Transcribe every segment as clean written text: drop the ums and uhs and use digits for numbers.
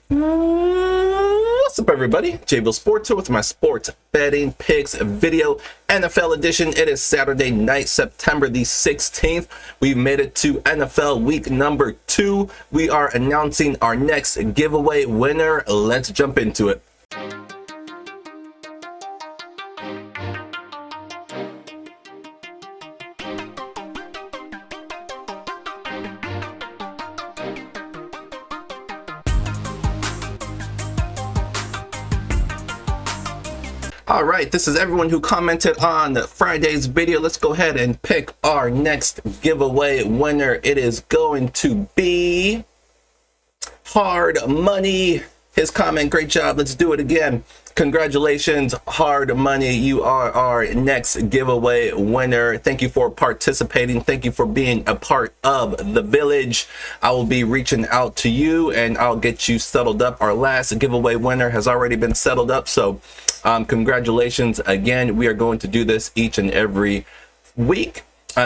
What's up, everybody? JBL Sports here with my sports betting picks video, NFL edition. It is Saturday night, September the 16th. We've made it to NFL week number 2. We are announcing our next giveaway winner. Let's jump into it. All right, this is everyone who commented on Friday's video. Let's go ahead and pick our next giveaway winner. It is going to be Hard Money. His comment, great job. Let's do it again. Congratulations, Hard Money. You are our next giveaway winner. Thank you for participating. Thank you for being a part of the village. I will be reaching out to you and I'll get you settled up. Our last giveaway winner has already been settled up. So congratulations again. We are going to do this each and every week.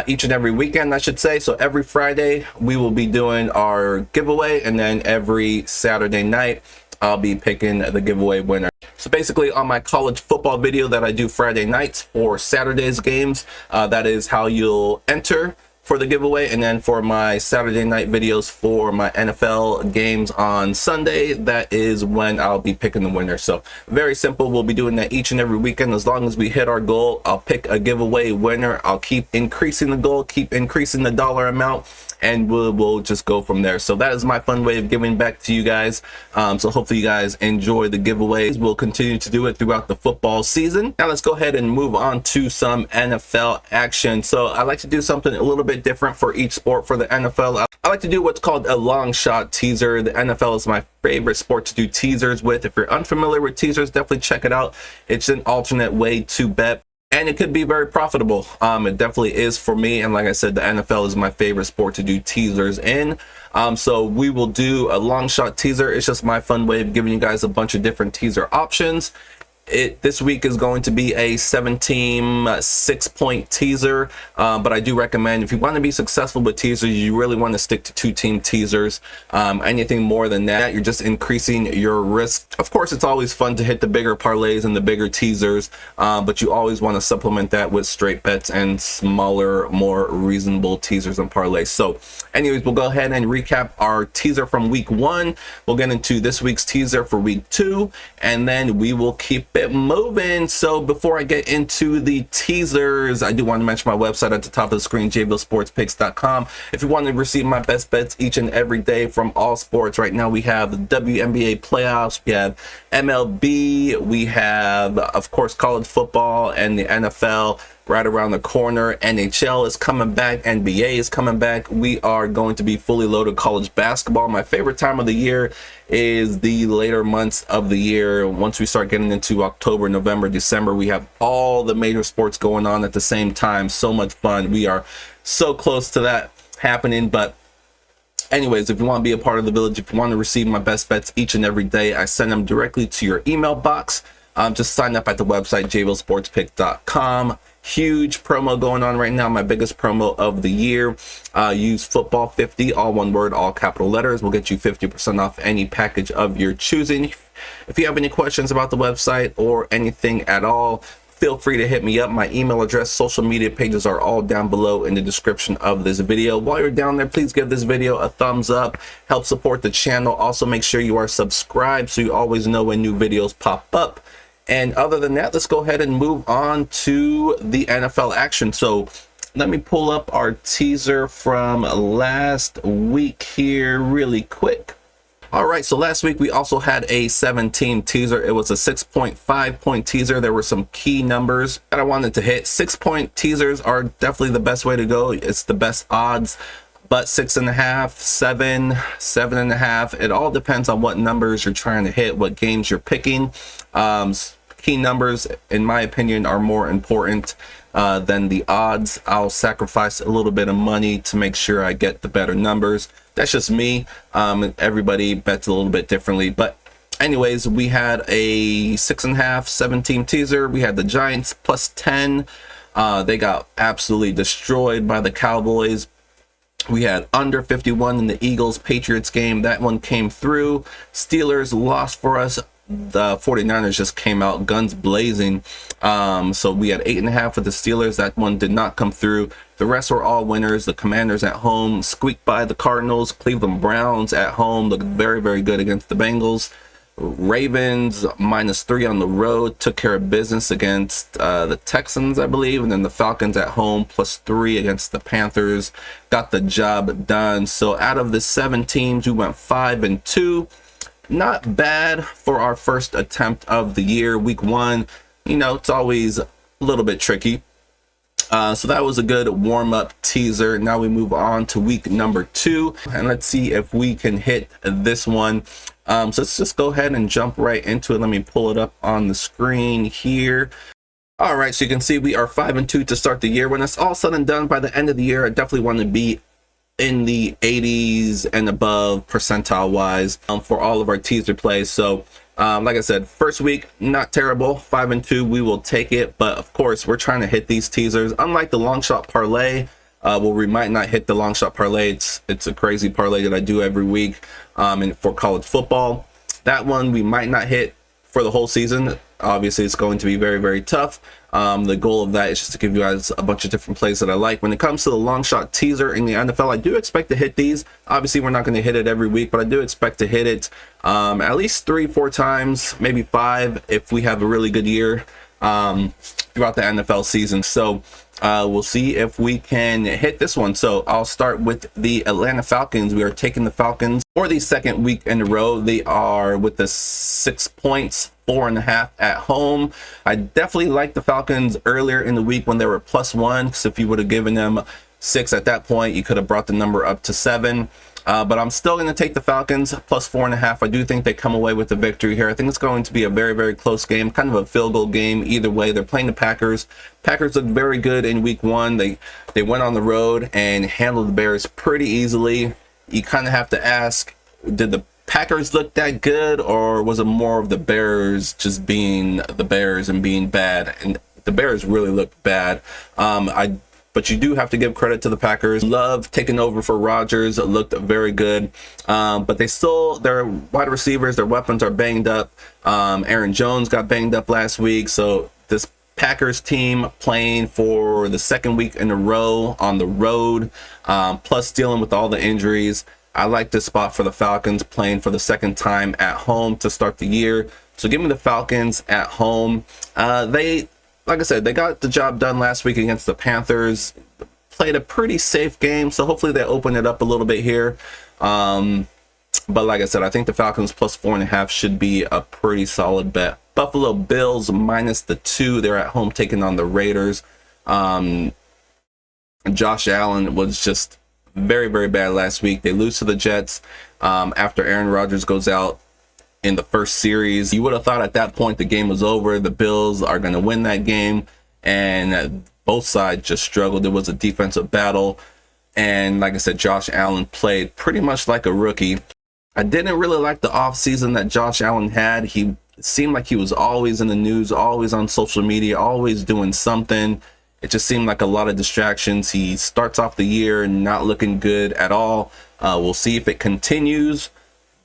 Each and every weekend, I should say. So every Friday we will be doing our giveaway, and then every Saturday night I'll be picking the giveaway winner. So basically, on my college football video that I do Friday nights for Saturday's games, that is how you'll enter for the giveaway. And then for my Saturday night videos for my NFL games on Sunday, that is when I'll be picking the winner. So very simple. We'll be doing that each and every weekend. As long as we hit our goal, I'll pick a giveaway winner. I'll keep increasing the goal, keep increasing the dollar amount, and we'll just go from there. So that is my fun way of giving back to you guys. So hopefully you guys enjoy the giveaways. We'll continue to do it throughout the football season. Now let's go ahead and move on to some NFL action. So I like to do something a little bit different for each sport. For the NFL, I like to do what's called a long shot teaser. The NFL is my favorite sport to do teasers with. If you're unfamiliar with teasers, definitely check it out. It's an alternate way to bet, and it could be very profitable. It definitely is for me. And like I said, the NFL is my favorite sport to do teasers in. So we will do a long shot teaser. It's just my fun way of giving you guys a bunch of different teaser options. This week is going to be a 7-team 6-point teaser, but I do recommend, if you want to be successful with teasers, you really want to stick to 2-team teasers. Anything more than that, you're just increasing your risk. Of course, it's always fun to hit the bigger parlays and the bigger teasers, but you always want to supplement that with straight bets and smaller, more reasonable teasers and parlays. So anyways, we'll go ahead and recap our teaser from week 1. We'll get into this week's teaser for week 2, and then we will keep it moving. So before I get into the teasers, I do want to mention my website at the top of the screen, jblsportspicks.com. If you want to receive my best bets each and every day from all sports. Right now we have the WNBA playoffs, we have MLB, we have, of course, college football and the NFL right around the corner. NHL is coming back, NBA is coming back. We are going to be fully loaded college basketball. My favorite time of the year is the later months of the year. Once we start getting into October, November, December, we have all the major sports going on at the same time. So much fun. We are so close to that happening. But anyways, if you want to be a part of the village, if you want to receive my best bets each and every day, I send them directly to your email box. Just sign up at the website, jblsportspick.com. Huge promo going on right now, my biggest promo of the year. Use football 50, all one word, all capital letters. Will get you 50% off any package of your choosing. If you have any questions about the website or anything at all, feel free to hit me up. My email address, social media pages are all down below in the description of this video. While you're down there, please give this video a thumbs up. Help support the channel. Also, make sure you are subscribed so you always know when new videos pop up. And other than that, let's go ahead and move on to the NFL action. So let me pull up our teaser from last week here really quick. All right, so last week we also had a 7-team teaser. It was a 6.5-point teaser. There were some key numbers that I wanted to hit. 6-point teasers are definitely the best way to go. It's the best odds. But 6.5, 7, 7.5, it all depends on what numbers you're trying to hit, what games you're picking. Key numbers, in my opinion, are more important than the odds. I'll sacrifice a little bit of money to make sure I get the better numbers. That's just me. Everybody bets a little bit differently. But anyways, we had a 6.5, 7-team teaser. We had the Giants plus 10. They got absolutely destroyed by the Cowboys. We had under 51 in the Eagles-Patriots game. That one came through. Steelers lost for us. The 49ers just came out guns blazing. So we had 8.5 with the Steelers. That one did not come through. The rest were all winners. The Commanders at home squeaked by the Cardinals. Cleveland Browns at home looked very, very good against the Bengals. Ravens -3 on the road took care of business against the Texans, I believe, and then the Falcons at home +3 against the Panthers got the job done. So out of the 7 teams, we went 5-2. Not bad for our first attempt of the year. Week 1, you know, it's always a little bit tricky. So that was a good warm-up teaser. Now we move on to week number 2, and let's see if we can hit this one. So let's just go ahead and jump right into it. Let me pull it up on the screen here. All right, so you can see we are 5-2 to start the year. When it's all said and done, by the end of the year, I definitely want to be in the 80s and above percentile-wise for all of our teaser plays. So like I said, first week, not terrible. 5-2, we will take it. But of course, we're trying to hit these teasers. Unlike the long shot parlay, where we might not hit the long shot parlay. It's a crazy parlay that I do every week and for college football. That one we might not hit for the whole season. Obviously, it's going to be very, very tough. The goal of that is just to give you guys a bunch of different plays that I like. When it comes to the long shot teaser in the NFL, I do expect to hit these. Obviously, we're not going to hit it every week, but I do expect to hit it at least 3-4 times, maybe 5 if we have a really good year throughout the NFL season. So we'll see if we can hit this one. So I'll start with the Atlanta Falcons. We are taking the Falcons for the second week in a row. They are with the 6 points, 4.5 at home. I definitely liked the Falcons earlier in the week when they were +1, because if you would have given them 6 at that point, you could have brought the number up to 7. But I'm still going to take the Falcons +4.5. I do think they come away with the victory here. I think it's going to be a very, very close game, kind of a field goal game either way. They're playing the Packers. Packers look very good in week 1. They went on the road and handled the Bears pretty easily. You kind of have to ask, did the Packers look that good, or was it more of the Bears just being the Bears and being bad? And the Bears really looked bad. But you do have to give credit to the Packers. Love taking over for Rodgers. It looked very good. But their wide receivers, their weapons are banged up. Aaron Jones got banged up last week. So this Packers team playing for the second week in a row on the road, plus dealing with all the injuries. I like this spot for the Falcons playing for the second time at home to start the year. So give me the Falcons at home. Like I said, they got the job done last week against the Panthers. Played a pretty safe game, so hopefully they open it up a little bit here. But like I said, I think the Falcons +4.5 should be a pretty solid bet. Buffalo Bills -2. They're at home taking on the Raiders. Josh Allen was just very, very bad last week. They lose to the Jets after Aaron Rodgers goes out in the first series. You would have thought at that point the game was over. The Bills are going to win that game, and both sides just struggled. It was a defensive battle, and like I said, Josh Allen played pretty much like a rookie. I didn't really like the offseason that Josh Allen had. He seemed like he was always in the news, always on social media, always doing something. It just seemed like a lot of distractions. He starts off the year not looking good at all. We'll see if it continues.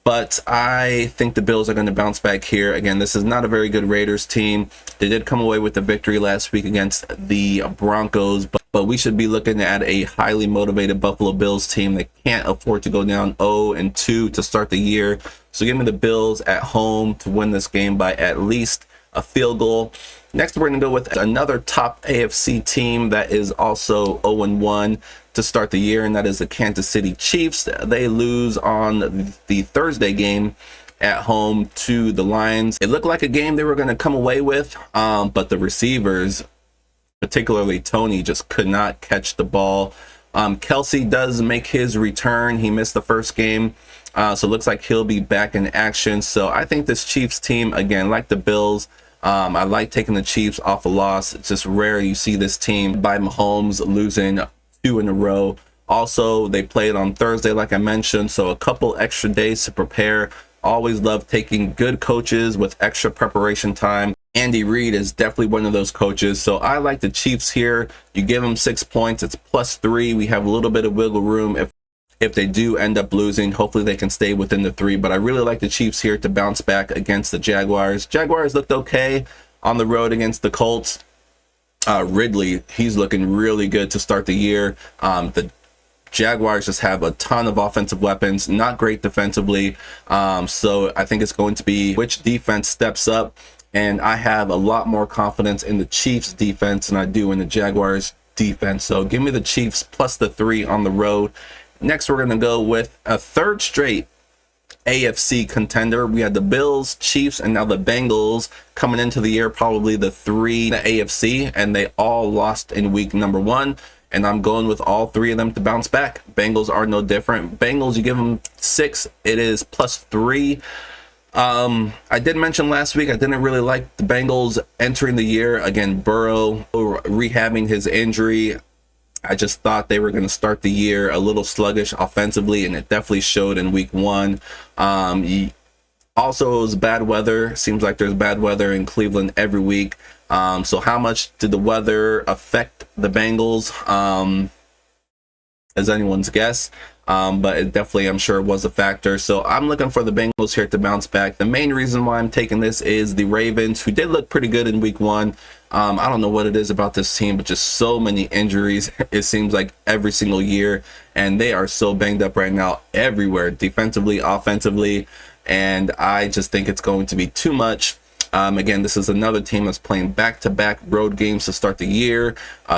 But I think the Bills are going to bounce back here. Again, this is not a very good Raiders team. They did come away with the victory last week against the Broncos, but we should be looking at a highly motivated Buffalo Bills team that can't afford to go down 0-2 to start the year. So give me the Bills at home to win this game by at least a field goal. Next, we're going to go with another top AFC team that is also 0-1 to start the year, and that is the Kansas City Chiefs. They lose on the Thursday game at home to the Lions. It looked like a game they were going to come away with, but the receivers, particularly Tony, just could not catch the ball. Kelsey does make his return. He missed the first game, so it looks like he'll be back in action. So I think this Chiefs team, again, like the Bills, I like taking the Chiefs off a loss. It's just rare you see this team by Mahomes losing 2 in a row. Also, they played on Thursday, like I mentioned, so a couple extra days to prepare. Always love taking good coaches with extra preparation time. Andy Reid is definitely one of those coaches. So I like the Chiefs here. You give them 6 points, it's +3. We have a little bit of wiggle room if they do end up losing. Hopefully they can stay within the 3, but I really like the Chiefs here to bounce back against the Jaguars. Jaguars looked okay on the road against the Colts. Ridley, he's looking really good to start the year. The Jaguars just have a ton of offensive weapons, not great defensively. So I think it's going to be which defense steps up, and I have a lot more confidence in the Chiefs defense than I do in the Jaguars defense. So give me the Chiefs +3 on the road. Next, we're going to go with a third straight AFC contender. We had the Bills, Chiefs, and now the Bengals coming into the year, probably the 3 in the AFC, and they all lost in week number 1. And I'm going with all 3 of them to bounce back. Bengals are no different. Bengals, you give them 6, it is +3. I did mention last week I didn't really like the Bengals entering the year. Again, Burrow rehabbing his injury. I just thought they were going to start the year a little sluggish offensively, and it definitely showed in week 1. Also, it was bad weather. Seems like there's bad weather in Cleveland every week. So how much did the weather affect the Bengals? As anyone's guess. But it definitely, I'm sure, was a factor. So I'm looking for the Bengals here to bounce back. The main reason why I'm taking this is the Ravens, who did look pretty good in week 1. I don't know what it is about this team, but just so many injuries. It seems like every single year, and they are so banged up right now everywhere, defensively, offensively, and I just think it's going to be too much. Again, this is another team that's playing back-to-back road games to start the year,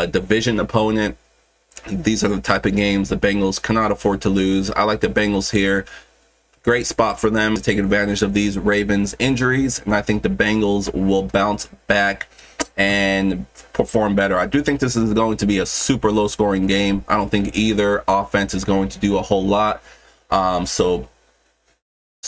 division opponent. These are the type of games the Bengals cannot afford to lose. I like the Bengals here. Great spot for them to take advantage of these Ravens injuries, and I think the Bengals will bounce back and perform better. I do think this is going to be a super low scoring game. I don't think either offense is going to do a whole lot. So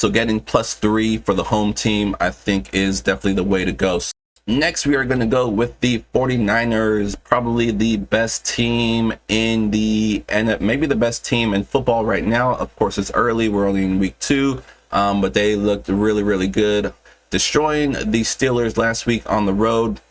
getting +3 for the home team, I think, is definitely the way to go. Next, we are going to go with the 49ers, probably the best team in maybe the best team in football right now. Of course, it's early. We're only in week 2, but they looked really, really good, destroying the Steelers last week on the road.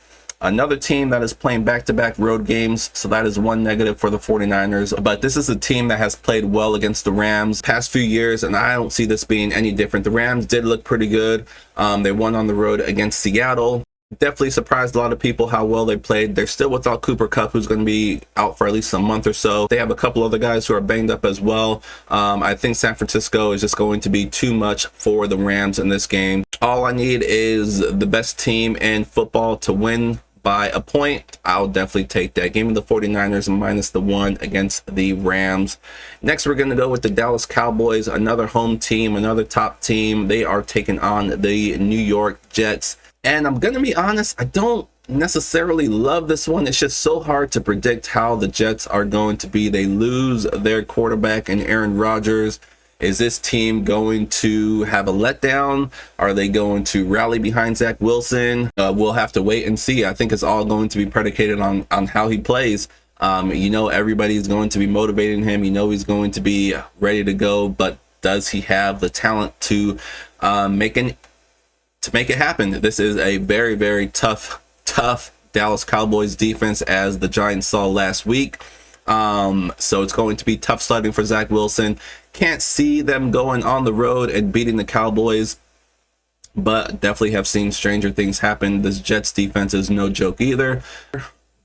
Another team that is playing back-to-back road games, so that is one negative for the 49ers. But this is a team that has played well against the Rams past few years, and I don't see this being any different. The Rams did look pretty good. They won on the road against Seattle. Definitely surprised a lot of people how well they played. They're still without Cooper Kupp, who's going to be out for at least a month or so. They have a couple other guys who are banged up as well. I think San Francisco is just going to be too much for the Rams in this game. All I need is the best team in football to win by a point. I'll definitely take that. Give me the 49ers -1 against the Rams. Next, we're going to go with the Dallas Cowboys, another home team, another top team. They are taking on the New York Jets. And I'm going to be honest, I don't necessarily love this one. It's just so hard to predict how the Jets are going to be. They lose their quarterback in Aaron Rodgers. Is this team going to have a letdown? Are they going to rally behind Zach Wilson? We'll have to wait and see. I think it's all going to be predicated on how he plays. You know, everybody's going to be motivating him. You know, he's going to be ready to go, but does he have the talent to make it happen? This is a very, very tough Dallas Cowboys defense, as the Giants saw last week. So it's going to be tough sledding for Zach Wilson. Can't see them going on the road and beating the Cowboys, but definitely have seen stranger things happen. This Jets defense is no joke either.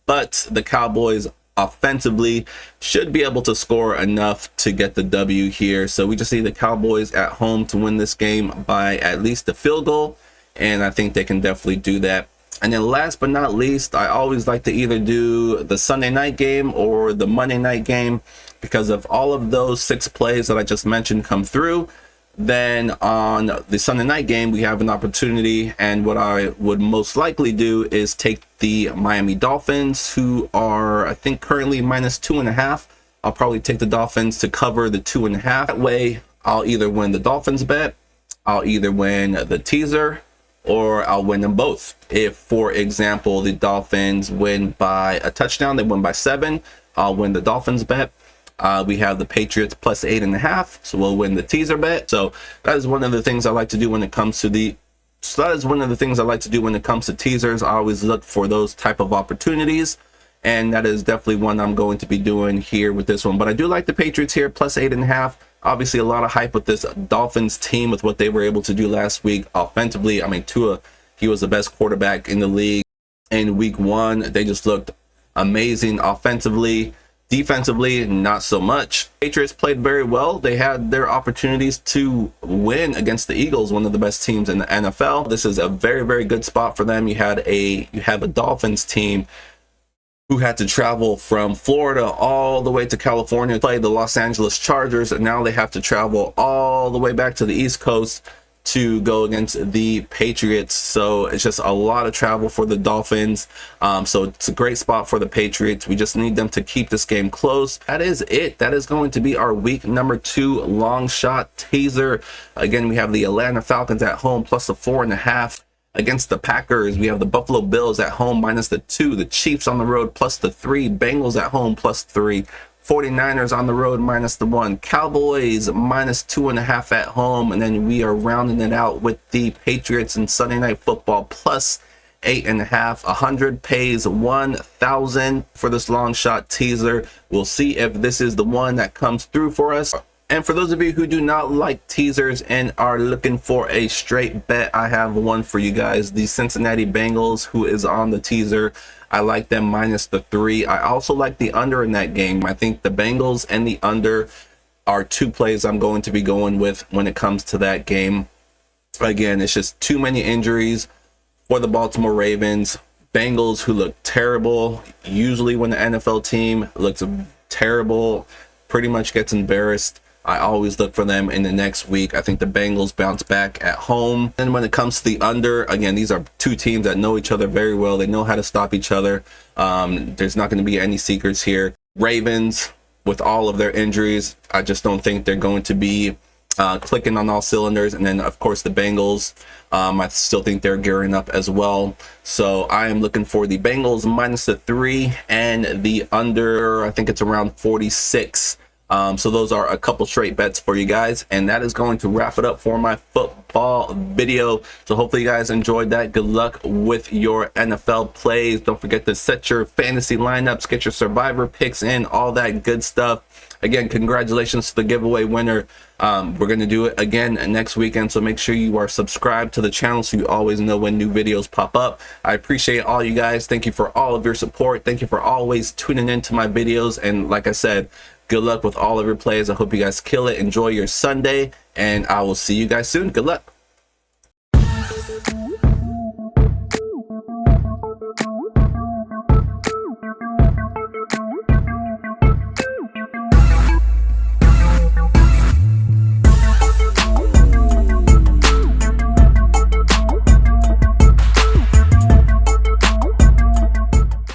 But the Cowboys offensively should be able to score enough to get the W here. So we just need the Cowboys at home to win this game by at least a field goal, and I think they can definitely do that. And then last but not least, I always like to either do the Sunday night game or the Monday night game, because if all of those 6 plays that I just mentioned come through, then on the Sunday night game, we have an opportunity. And what I would most likely do is take the Miami Dolphins, who are, I think, currently -2.5. I'll probably take the Dolphins to cover the 2.5. That way, I'll either win the Dolphins bet, I'll either win the teaser, or I'll win them both. If, for example, the Dolphins win by a touchdown, they win by 7, I'll win the Dolphins bet. We have the Patriots +8.5, so we'll win the teaser bet. So that is one of the things I like to do when it comes to the So that is one of the things I like to do when it comes to teasers. I always look for those type of opportunities, and that is definitely one I'm going to be doing here with this one. But I do like the Patriots here, plus 8.5. Obviously a lot of hype with this Dolphins team with what they were able to do last week offensively. I mean, Tua, he was the best quarterback in the league in week 1. They just looked amazing offensively. Defensively, not so much. Patriots played very well. They had their opportunities to win against the Eagles, one of the best teams in the NFL. This is a very, very good spot for them. You have a Dolphins team who had to travel from Florida all the way to California to play the Los Angeles Chargers, and now they have to travel all the way back to the East Coast to go against the Patriots. So it's just a lot of travel for the Dolphins. So it's a great spot for the Patriots. We just need them to keep this game close. That is it. That is going to be our week number 2 long shot teaser. Again, we have the Atlanta Falcons at home plus the 4.5 against the Packers. We have the Buffalo Bills at home minus the 2, the Chiefs on the road plus the 3, Bengals at home plus 3, 49ers on the road minus the 1, Cowboys minus 2.5 at home, and then we are rounding it out with the Patriots and Sunday Night Football plus 8.5. 100 pays 1,000 for this long shot teaser. We'll see if this is the one that comes through for us. And for those of you who do not like teasers and are looking for a straight bet, I have one for you guys. The Cincinnati Bengals, who is on the teaser. I like them minus the 3. I also like the under in that game. I think the Bengals and the under are 2 plays I'm going to be going with when it comes to that game. Again, it's just too many injuries for the Baltimore Ravens. Bengals, who look terrible. Usually when the NFL team looks terrible, pretty much gets embarrassed, I always look for them in the next week. I think the Bengals bounce back at home. And when it comes to the under, again, these are 2 teams that know each other very well. They know how to stop each other. There's not going to be any secrets here. Ravens, with all of their injuries, I just don't think they're going to be clicking on all cylinders. And then, of course, the Bengals, I still think they're gearing up as well. So I am looking for the Bengals minus the 3 and the under. I think it's around 46. So those are a couple straight bets for you guys, and that is going to wrap it up for my football video. So hopefully you guys enjoyed that. Good luck with your NFL plays. Don't forget to set your fantasy lineups, get your survivor picks in, all that good stuff. Again, congratulations to the giveaway winner. We're going to do it again next weekend, so make sure you are subscribed to the channel so you always know when new videos pop up. I appreciate all you guys. Thank you for all of your support. Thank you for always tuning into my videos, and like I said, good luck with all of your plays. I hope you guys kill it. Enjoy your Sunday, and I will see you guys soon. Good luck.